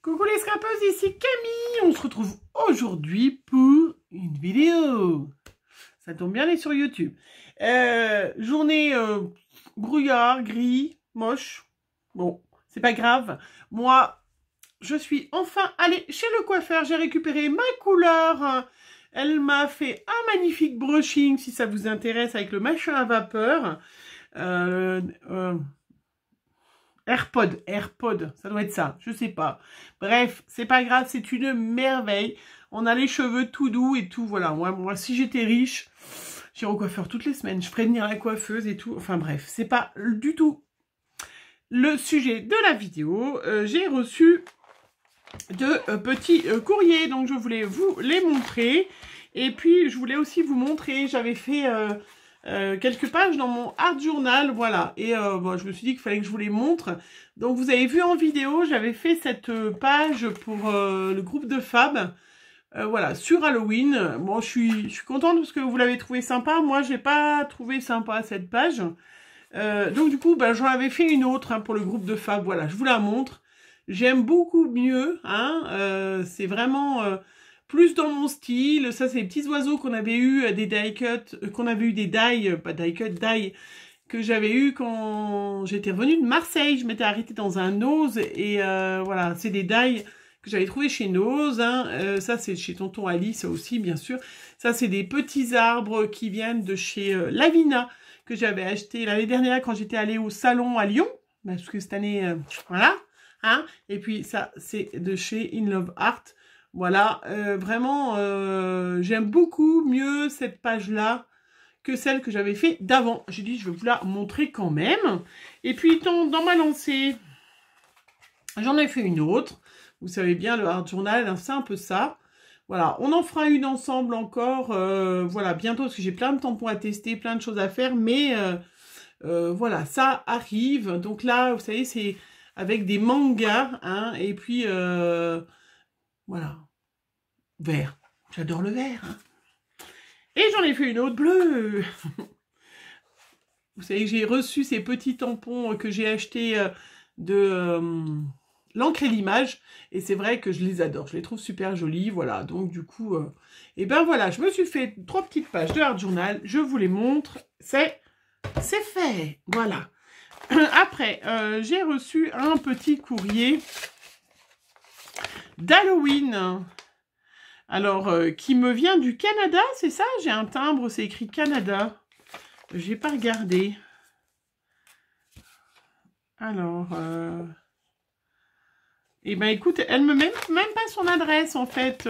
Coucou les scrapeuses, ici Camille. On se retrouve aujourd'hui pour une vidéo. Ça tombe bien, elle est sur YouTube. Journée brouillard, gris, moche. Bon, c'est pas grave. Moi, je suis enfin allée chez le coiffeur. J'ai récupéré ma couleur. Elle m'a fait un magnifique brushing, si ça vous intéresse, avec le machin à vapeur. AirPod, ça doit être ça, je sais pas. Bref, c'est pas grave, c'est une merveille. On a les cheveux tout doux et tout, voilà. Moi si j'étais riche, j'irais au coiffeur toutes les semaines. Je ferais venir la coiffeuse et tout. Enfin bref, c'est pas du tout le sujet de la vidéo. J'ai reçu de petits courriers, donc je voulais vous les montrer. Et puis, je voulais aussi vous montrer, j'avais fait... quelques pages dans mon art journal, voilà, et bon, je me suis dit qu'il fallait que je vous les montre. Donc vous avez vu en vidéo, j'avais fait cette page pour le groupe de Fab, voilà, sur Halloween. Bon, je suis contente parce que vous l'avez trouvé sympa. Moi, j'ai pas trouvé sympa cette page, donc du coup, j'en avais fait une autre pour le groupe de Fab. Voilà, je vous la montre. J'aime beaucoup mieux, hein, c'est vraiment plus dans mon style. Ça, c'est les petits oiseaux qu'on avait eu des die cut, pas die cut, die, que j'avais eu quand j'étais revenue de Marseille. Je m'étais arrêtée dans un Nose et voilà, c'est des die que j'avais trouvé chez Nose. Hein. Ça, c'est chez Tonton Ali, ça aussi, bien sûr. Ça, c'est des petits arbres qui viennent de chez Lavina, que j'avais acheté l'année dernière quand j'étais allée au salon à Lyon. Parce que cette année, voilà. Hein. Et puis, ça, c'est de chez In Love Art. Voilà, vraiment, j'aime beaucoup mieux cette page-là que celle que j'avais fait d'avant. J'ai dit, je vais vous la montrer quand même. Et puis, dans ma lancée, j'en ai fait une autre. Vous savez bien, le art journal, hein, c'est un peu ça. Voilà, on en fera une ensemble encore, voilà, bientôt, parce que j'ai plein de tampons à tester, plein de choses à faire. Mais, voilà, ça arrive. Donc là, vous savez, c'est avec des mangas, hein, et puis... voilà, vert. J'adore le vert. Hein. Et j'en ai fait une autre bleue. Vous savez que j'ai reçu ces petits tampons que j'ai achetés de l'encre et l'image. Et c'est vrai que je les adore. Je les trouve super jolis. Voilà, donc du coup... et ben voilà, je me suis fait 3 petites pages de art journal. Je vous les montre. C'est fait. Voilà. Après, j'ai reçu un petit courrier d'Halloween, alors qui me vient du Canada, c'est ça? J'ai un timbre, c'est écrit Canada. J'ai pas regardé. Alors, eh ben écoute, elle me met même pas son adresse en fait,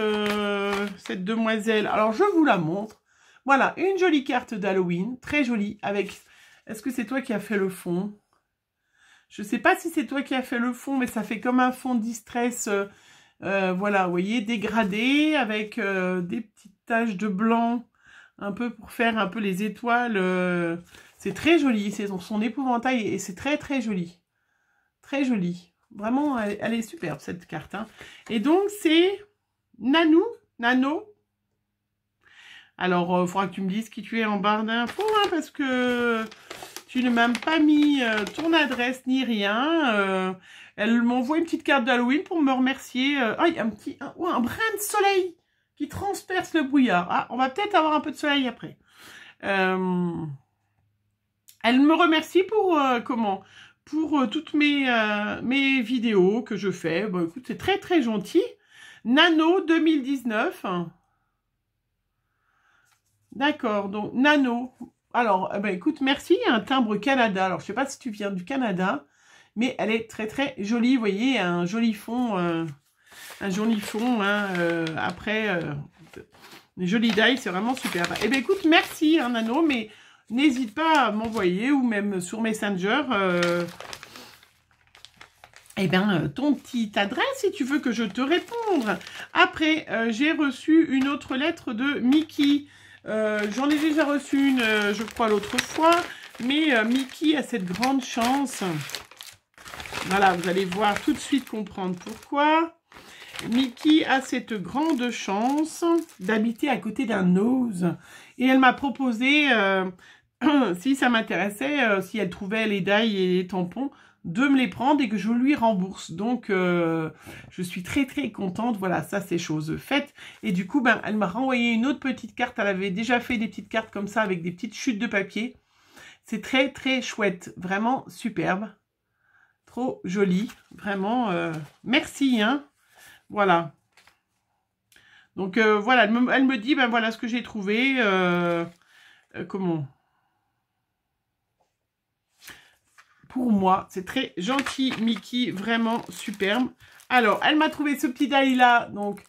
cette demoiselle. Alors je vous la montre. Voilà, une jolie carte d'Halloween, très jolie, avec... Est-ce que c'est toi qui as fait le fond? Je sais pas si c'est toi qui as fait le fond, mais ça fait comme un fond distress... voilà, vous voyez, dégradé avec des petites taches de blanc, un peu pour faire un peu les étoiles. C'est très joli, c'est son épouvantail et c'est très très joli. Très joli. Vraiment, elle est superbe cette carte. Hein. Et donc, c'est Nano. Alors, il faudra que tu me dises qui tu es en barre d'infos, hein, parce que tu ne m'as pas mis ton adresse ni rien. Elle m'envoie une petite carte d'Halloween pour me remercier. Ah, il y a un brin de soleil qui transperce le brouillard. Ah, on va peut-être avoir un peu de soleil après. Elle me remercie pour pour toutes mes vidéos que je fais. Bon, écoute, c'est très très gentil. Nano 2019. D'accord, donc Nano. Alors, écoute, merci. Il y a un timbre Canada. Alors, je sais pas si tu viens du Canada. Mais elle est très très jolie, vous voyez, un joli fond, hein, après, une jolie die, c'est vraiment super. Eh bien écoute, merci hein, Nano, mais n'hésite pas à m'envoyer, ou même sur Messenger, eh bien, ton petite adresse, si tu veux que je te réponde. Après, j'ai reçu une autre lettre de Mickey. J'en ai déjà reçu une, je crois, l'autre fois, mais Mickey a cette grande chance... Voilà, vous allez voir tout de suite comprendre pourquoi. Mickey a cette grande chance d'habiter à côté d'un Nose. Et elle m'a proposé, si ça m'intéressait, si elle trouvait les die et les tampons, de me les prendre et que je lui rembourse. Donc, je suis très très contente. Voilà, ça c'est chose faite. Et du coup, ben, elle m'a renvoyé une autre petite carte. Elle avait déjà fait des petites cartes comme ça avec des petites chutes de papier. C'est très très chouette. Vraiment superbe. Trop joli. Vraiment, merci. Hein. Voilà. Donc, voilà, elle me dit, ben voilà ce que j'ai trouvé. Comment ? Pour moi, c'est très gentil, Mickey, vraiment superbe. Alors, elle m'a trouvé ce petit die-là, donc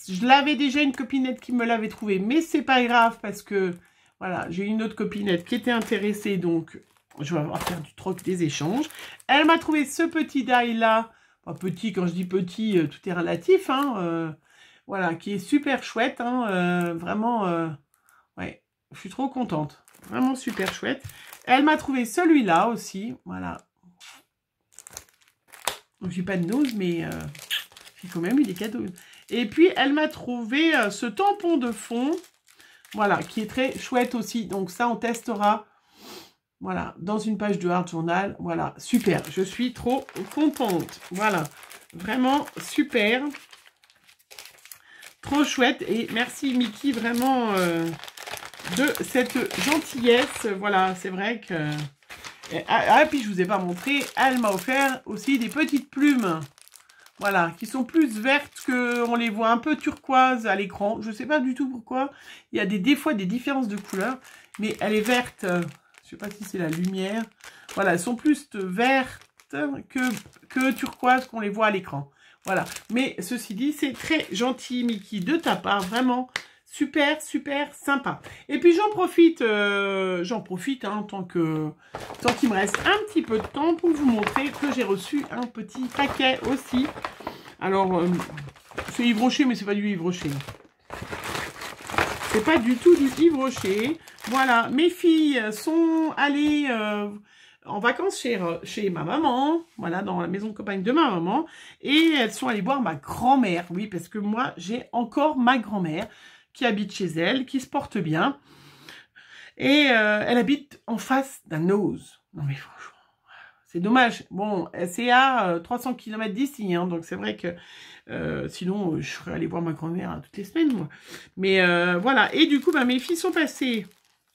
je l'avais déjà une copinette qui me l'avait trouvé, mais c'est pas grave parce que, voilà, j'ai une autre copinette qui était intéressée, donc je vais avoir faire du troc, des échanges. Elle m'a trouvé ce petit die-là, enfin petit, quand je dis petit, tout est relatif, hein, voilà, qui est super chouette, hein, vraiment, ouais, je suis trop contente, vraiment super chouette. Elle m'a trouvé celui-là aussi, voilà. Donc, j'ai pas de nose, mais j'ai quand même eu des cadeaux. Et puis, elle m'a trouvé ce tampon de fond, voilà, qui est très chouette aussi. Donc, ça, on testera, voilà, dans une page de Art Journal. Voilà, super, je suis trop contente. Voilà, vraiment super. Trop chouette. Et merci, Mickey, vraiment... de cette gentillesse. Voilà, c'est vrai que... Ah, puis je vous ai pas montré, elle m'a offert aussi des petites plumes. Voilà, qui sont plus vertes que... On les voit un peu turquoise à l'écran. Je sais pas du tout pourquoi. Il y a des fois des différences de couleurs. Mais elle est verte. Je sais pas si c'est la lumière. Voilà, elles sont plus vertes que turquoise qu'on les voit à l'écran. Voilà. Mais ceci dit, c'est très gentil, Mickey, de ta part. Vraiment... Super, super sympa. Et puis j'en profite hein, tant qu'il me reste un petit peu de temps pour vous montrer que j'ai reçu un petit paquet aussi. Alors, c'est Yves Rocher, mais c'est pas du Yves Rocher. C'est pas du tout du Yves Rocher. Voilà, mes filles sont allées en vacances chez ma maman, voilà, dans la maison de campagne de ma maman, et elles sont allées voir ma grand-mère. Oui, parce que moi, j'ai encore ma grand-mère qui habite chez elle, qui se porte bien. Et elle habite en face d'un Nose. Non mais franchement, c'est dommage. Bon, c'est à 300 km d'ici, hein, donc c'est vrai que sinon, je serais allée voir ma grand-mère toutes les semaines, moi. Mais voilà, et du coup, ben, mes filles sont passées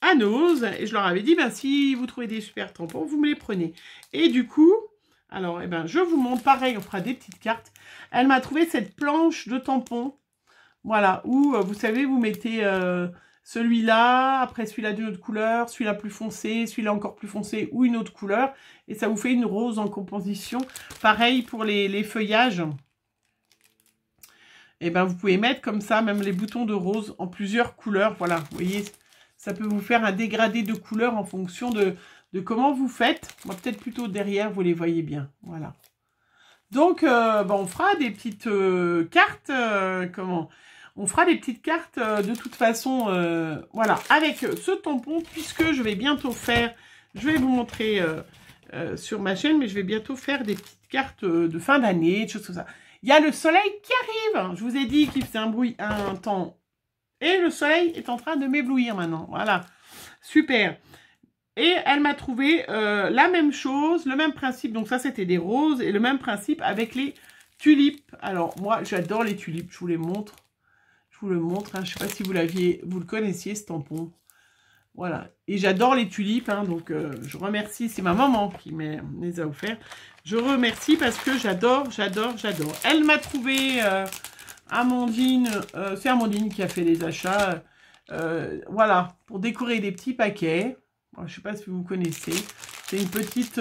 à Nose, et je leur avais dit, ben, si vous trouvez des super tampons, vous me les prenez. Et du coup, alors, eh ben, je vous montre, pareil, on fera des petites cartes. Elle m'a trouvé cette planche de tampons. Voilà, où, vous savez, vous mettez celui-là, après celui-là d'une autre couleur, celui-là plus foncé, celui-là encore plus foncé, ou une autre couleur. Et ça vous fait une rose en composition. Pareil pour les feuillages. Et ben vous pouvez mettre comme ça, même les boutons de rose en plusieurs couleurs. Voilà, vous voyez, ça peut vous faire un dégradé de couleurs en fonction de comment vous faites. Moi, peut-être plutôt derrière, vous les voyez bien. Voilà. Donc, ben, on fera des petites cartes, on fera des petites cartes de toute façon, voilà, avec ce tampon, puisque je vais bientôt faire, je vais vous montrer sur ma chaîne, mais je vais bientôt faire des petites cartes de fin d'année, des choses comme ça. Il y a le soleil qui arrive. Je vous ai dit qu'il faisait un temps, et le soleil est en train de m'éblouir maintenant. Voilà, super. Et elle m'a trouvé la même chose, le même principe. Donc ça, c'était des roses, et le même principe avec les tulipes. Alors, moi, j'adore les tulipes, je vous les montre. Je vous le montre, hein. Je ne sais pas si vous le connaissiez, ce tampon. Voilà. Et j'adore les tulipes, hein, donc je remercie. C'est ma maman qui me les a offerts. Je remercie parce que j'adore, j'adore, j'adore. Elle m'a trouvé Amandine. C'est Amandine qui a fait les achats. Voilà, pour décorer des petits paquets. Je ne sais pas si vous connaissez. C'est une petite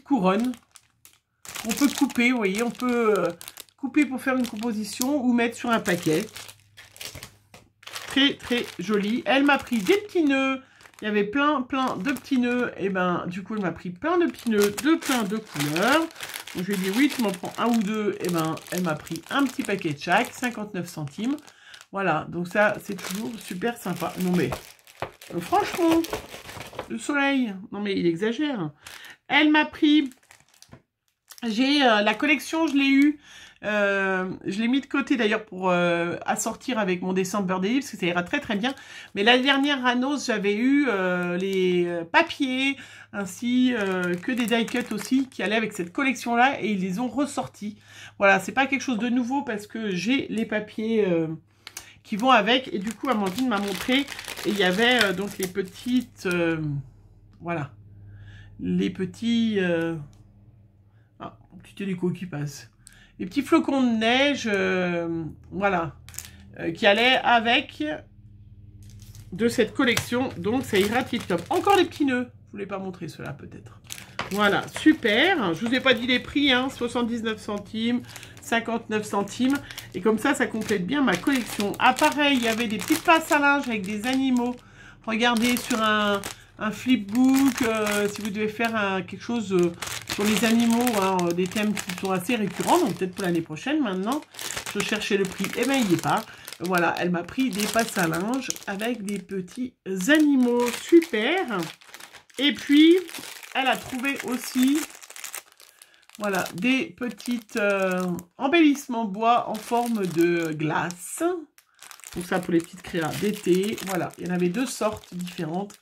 couronne qu'on peut couper, vous voyez. On peut... couper pour faire une composition ou mettre sur un paquet. Très très joli. Elle m'a pris des petits nœuds. Il y avait plein de petits nœuds. Et ben du coup elle m'a pris plein de petits nœuds de plein de couleurs. Donc je lui ai dit oui, tu m'en prends un ou deux. Et ben elle m'a pris un petit paquet de chaque, 59 centimes. Voilà, donc ça c'est toujours super sympa. Non mais franchement, le soleil, non mais il exagère. Elle m'a pris J'ai la collection, je l'ai eu. Je l'ai mis de côté d'ailleurs pour assortir avec mon December Daily parce que ça ira très très bien. Mais la dernière annonce, j'avais eu les papiers ainsi que des die cuts aussi qui allaient avec cette collection là et ils les ont ressortis. Voilà, c'est pas quelque chose de nouveau parce que j'ai les papiers qui vont avec et du coup Amandine m'a montré et il y avait donc les petites voilà, les petits petit hélico qui passe. Les petits flocons de neige, voilà, qui allaient avec de cette collection. Donc, ça ira tip top. Encore des petits nœuds. Je voulais pas montrer cela, peut-être. Voilà, super. Je vous ai pas dit les prix, hein. 79 centimes, 59 centimes. Et comme ça complète bien ma collection. Ah, pareil, il y avait des petites passes à linge avec des animaux. Regardez sur un flipbook, si vous devez faire quelque chose sur les animaux, hein, des thèmes qui sont assez récurrents, donc peut-être pour l'année prochaine maintenant. Je cherchais le prix, et bien il n'y est pas. Voilà, elle m'a pris des passes à linge avec des petits animaux, super. Et puis, elle a trouvé aussi, voilà, des petites embellissements bois en forme de glace. Donc ça pour les petites créas d'été, voilà, il y en avait 2 sortes différentes.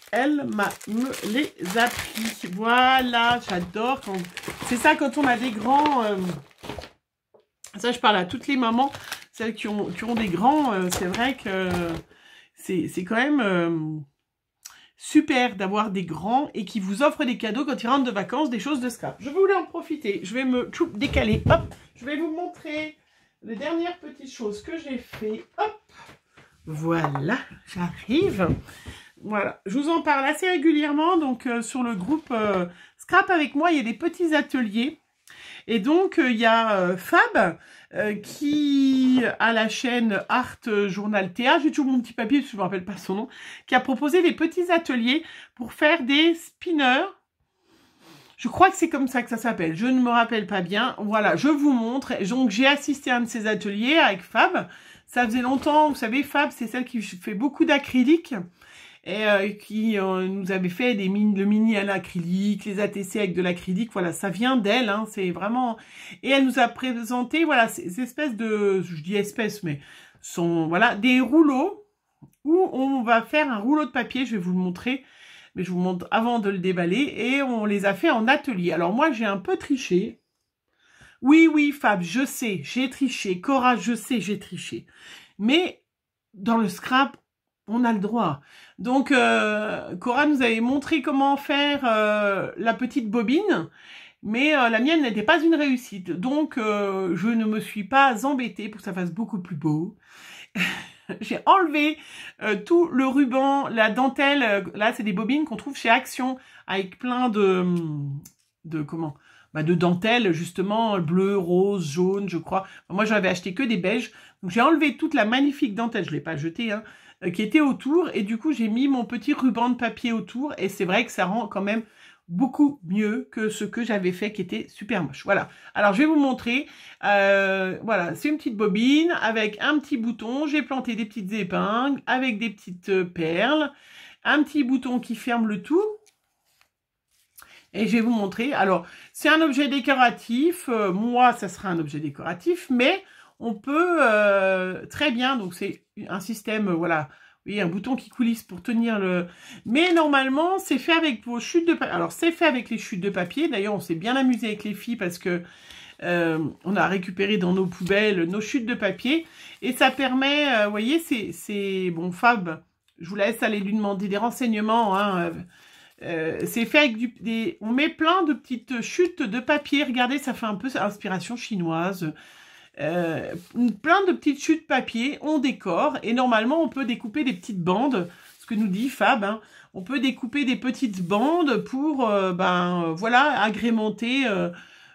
Elle me les a pris. Voilà, j'adore. C'est ça quand on a des grands... Ça, je parle à toutes les mamans, celles qui ont des grands. C'est vrai que c'est quand même super d'avoir des grands et qui vous offrent des cadeaux quand ils rentrent de vacances, des choses de scrap. Je voulais en profiter. Je vais me décaler. Hop, je vais vous montrer les dernières petites choses que j'ai fait. Hop, voilà, j'arrive. Voilà, je vous en parle assez régulièrement, donc sur le groupe Scrap avec moi, il y a des petits ateliers. Et donc, il y a Fab qui a la chaîne Art Journal TA, j'ai toujours mon petit papier, je ne me rappelle pas son nom, qui a proposé des petits ateliers pour faire des spinners. Je crois que c'est comme ça que ça s'appelle, je ne me rappelle pas bien. Voilà, je vous montre. Donc, j'ai assisté à un de ces ateliers avec Fab. Ça faisait longtemps, vous savez, Fab, c'est celle qui fait beaucoup d'acrylique. Et qui nous avait fait le mini à l'acrylique, les ATC avec de l'acrylique, voilà, ça vient d'elle, hein, c'est vraiment... Et elle nous a présenté, voilà, ces espèces de... Je dis espèces, mais sont, voilà, des rouleaux où on va faire un rouleau de papier, je vais vous le montrer, mais je vous montre avant de le déballer, et on les a fait en atelier. Alors moi, j'ai un peu triché. Oui, Fab, je sais, j'ai triché. Cora, je sais, j'ai triché. Mais dans le scrap, on a le droit. Donc, Cora nous avait montré comment faire la petite bobine, mais la mienne n'était pas une réussite. Donc, je ne me suis pas embêtée pour que ça fasse beaucoup plus beau. J'ai enlevé tout le ruban, la dentelle. Là, c'est des bobines qu'on trouve chez Action, avec plein de comment ? De dentelle, justement, bleu, rose, jaune, je crois. Moi, j'avais acheté que des beiges. Donc, j'ai enlevé toute la magnifique dentelle, je ne l'ai pas jetée, hein, qui était autour. Et du coup, j'ai mis mon petit ruban de papier autour. Et c'est vrai que ça rend quand même beaucoup mieux que ce que j'avais fait, qui était super moche. Voilà. Alors, je vais vous montrer. Voilà, c'est une petite bobine avec un petit bouton. J'ai planté des petites épingles avec des petites perles. Un petit bouton qui ferme le tout. Et je vais vous montrer. Alors, c'est un objet décoratif. Moi, ça sera un objet décoratif, mais on peut très bien. Donc, c'est un système, voilà. Oui, un bouton qui coulisse pour tenir le... Mais normalement, c'est fait avec vos chutes de papier. Alors, c'est fait avec les chutes de papier. D'ailleurs, on s'est bien amusé avec les filles parce que on a récupéré dans nos poubelles nos chutes de papier. Et ça permet, vous voyez, c'est... Bon, Fab, je vous laisse aller lui demander des renseignements, hein. C'est fait avec on met plein de petites chutes de papier. Regardez, ça fait un peu inspiration chinoise. Plein de petites chutes papier, on décore. Et normalement, on peut découper des petites bandes. Ce que nous dit Fab, hein. On peut découper des petites bandes pour, voilà, agrémenter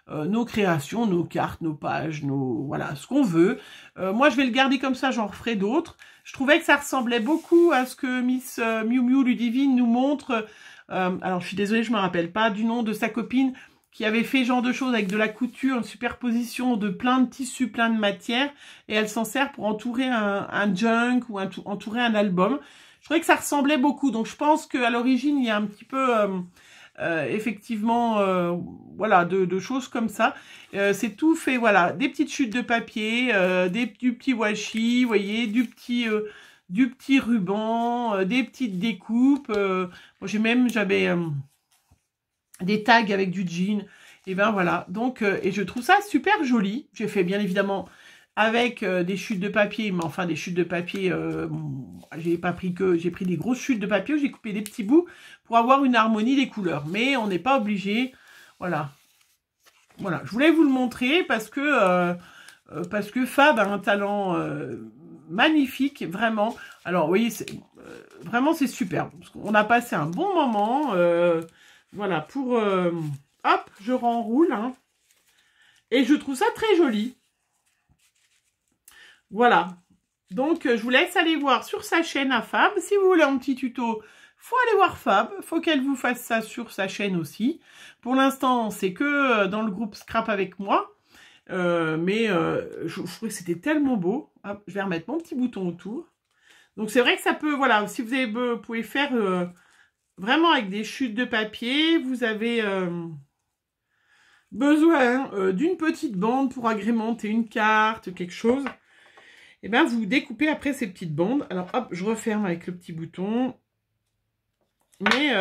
nos créations, nos cartes, nos pages, voilà, ce qu'on veut. Moi, je vais le garder comme ça, j'en referai d'autres. Je trouvais que ça ressemblait beaucoup à ce que Miss Miu Miu Ludivine nous montre. Alors, je suis désolée, je ne me rappelle pas du nom de sa copine qui avait fait ce genre de choses avec de la couture, une superposition de plein de tissus, plein de matières, et elle s'en sert pour entourer un junk ou entourer un album. Je trouvais que ça ressemblait beaucoup, donc je pense qu'à l'origine, il y a un petit peu effectivement, voilà, de choses comme ça. C'est tout fait, voilà, des petites chutes de papier, du petit washi, vous voyez, du petit ruban, des petites découpes. J'avais des tags avec du jean. Et ben voilà, donc, et je trouve ça super joli. J'ai fait bien évidemment avec des chutes de papier, mais enfin des chutes de papier, j'ai pris des grosses chutes de papier où j'ai coupé des petits bouts pour avoir une harmonie des couleurs. Mais on n'est pas obligé, voilà. Voilà, je voulais vous le montrer parce que Fab a un talent magnifique, vraiment. Alors, vous voyez, vraiment, c'est super. On a passé un bon moment. Voilà, pour... hop, je renroule. Hein, et je trouve ça très joli. Voilà. Donc, je vous laisse aller voir sur sa chaîne à Fab. Si vous voulez un petit tuto, faut aller voir Fab. Faut qu'elle vous fasse ça sur sa chaîne aussi. Pour l'instant, c'est que dans le groupe Scrap avec moi. Je trouvais que c'était tellement beau. Hop, je vais remettre mon petit bouton autour. Donc, c'est vrai que ça peut... Voilà, si vous pouvez faire vraiment avec des chutes de papier. Vous avez besoin d'une petite bande pour agrémenter une carte, quelque chose. Et bien, vous découpez après ces petites bandes. Alors, hop, je referme avec le petit bouton. Mais,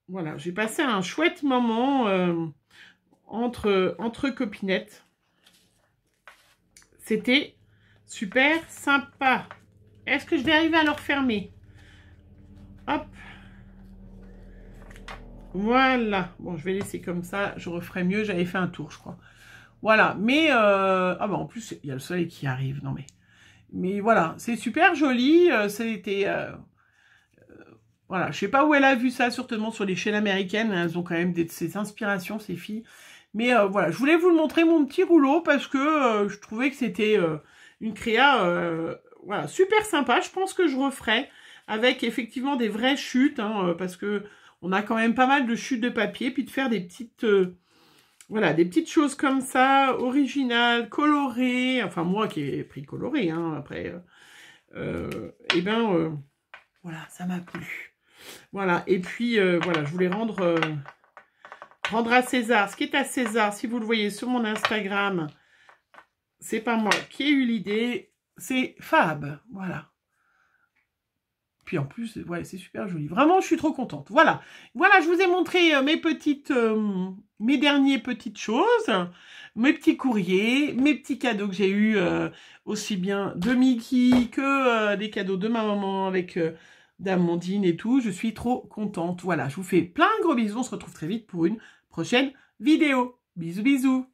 voilà, j'ai passé un chouette moment entre copinettes. C'était super sympa. Est-ce que je vais arriver à le refermer? Hop. Voilà. Bon, je vais laisser comme ça. Je referai mieux. J'avais fait un tour, je crois. Voilà. Mais, ah bah, en plus, il y a le soleil qui arrive. Non, mais voilà, c'est super joli. C'était... voilà, je sais pas où elle a vu ça, certainement sur les chaînes américaines. Elles ont quand même ces inspirations, ces filles. Mais voilà, je voulais vous le montrer, mon petit rouleau, parce que je trouvais que c'était une créa voilà, super sympa. Je pense que je referai avec effectivement des vraies chutes, hein, parce que on a quand même pas mal de chutes de papier, puis de faire des petites... voilà, des petites choses comme ça, originales, colorées. Enfin, moi qui ai pris coloré, hein, après. Et ben, voilà, ça m'a plu. Voilà, et puis, voilà, je voulais rendre à César ce qui est à César. Si vous le voyez sur mon Instagram, c'est pas moi qui ai eu l'idée, c'est Fab. Voilà. Puis en plus, ouais, c'est super joli. Vraiment, je suis trop contente. Voilà. Voilà, je vous ai montré mes dernières petites choses, mes petits courriers, mes petits cadeaux que j'ai eus, aussi bien de Mickey que des cadeaux de ma maman avec d'Amandine et tout. Je suis trop contente. Voilà, je vous fais plein de gros bisous. On se retrouve très vite pour une prochaine vidéo. Bisous, bisous.